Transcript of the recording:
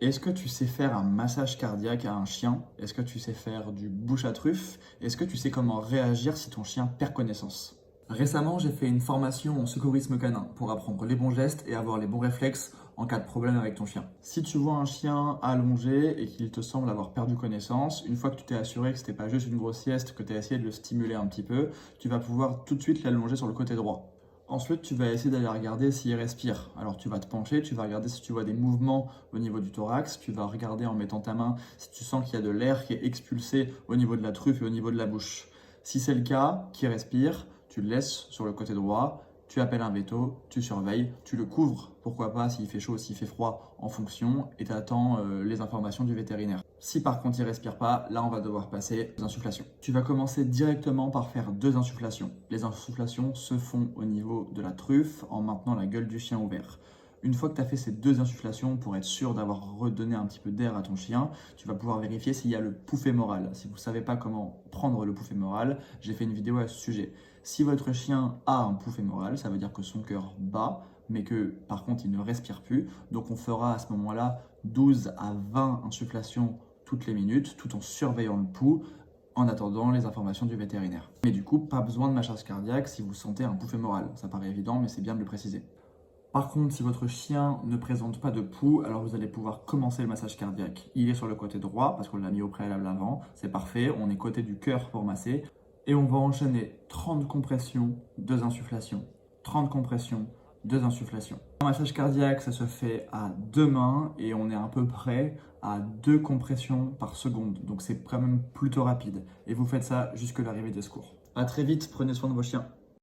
Est-ce que tu sais faire un massage cardiaque à un chien? Est-ce que tu sais faire du bouche à truffe? Est-ce que tu sais comment réagir si ton chien perd connaissance? Récemment, j'ai fait une formation en secourisme canin pour apprendre les bons gestes et avoir les bons réflexes en cas de problème avec ton chien. Si tu vois un chien allongé et qu'il te semble avoir perdu connaissance, une fois que tu t'es assuré que c'était pas juste une grosse sieste, que tu as essayé de le stimuler un petit peu, tu vas pouvoir tout de suite l'allonger sur le côté droit. Ensuite, tu vas essayer d'aller regarder s'il respire. Alors, tu vas te pencher, tu vas regarder si tu vois des mouvements au niveau du thorax, tu vas regarder en mettant ta main si tu sens qu'il y a de l'air qui est expulsé au niveau de la truffe et au niveau de la bouche. Si c'est le cas, qu'il respire, tu le laisses sur le côté droit, tu appelles un veto, tu surveilles, tu le couvres, pourquoi pas s'il fait chaud, s'il fait froid en fonction, et tu attends les informations du vétérinaire. Si par contre il respire pas, là on va devoir passer aux insufflations. Tu vas commencer directement par faire 2 insufflations. Les insufflations se font au niveau de la truffe en maintenant la gueule du chien ouverte. Une fois que tu as fait ces 2 insufflations pour être sûr d'avoir redonné un petit peu d'air à ton chien, tu vas pouvoir vérifier s'il y a le pouls fémoral. Si vous ne savez pas comment prendre le pouls fémoral, j'ai fait une vidéo à ce sujet. Si votre chien a un pouls fémoral, ça veut dire que son cœur bat, mais que par contre il ne respire plus. Donc on fera à ce moment-là 12 à 20 insufflations toutes les minutes, tout en surveillant le pouls, en attendant les informations du vétérinaire. Mais du coup, pas besoin de massage cardiaque si vous sentez un pouls fémoral. Ça paraît évident, mais c'est bien de le préciser. Par contre, si votre chien ne présente pas de pouls, alors vous allez pouvoir commencer le massage cardiaque. Il est sur le côté droit, parce qu'on l'a mis au préalable avant, c'est parfait, on est côté du cœur pour masser. Et on va enchaîner 30 compressions, 2 insufflations. 30 compressions, 2 insufflations. Un massage cardiaque, ça se fait à 2 mains et on est à peu près à 2 compressions par seconde. Donc c'est quand même plutôt rapide. Et vous faites ça jusqu'à l'arrivée des secours. A très vite, prenez soin de vos chiens.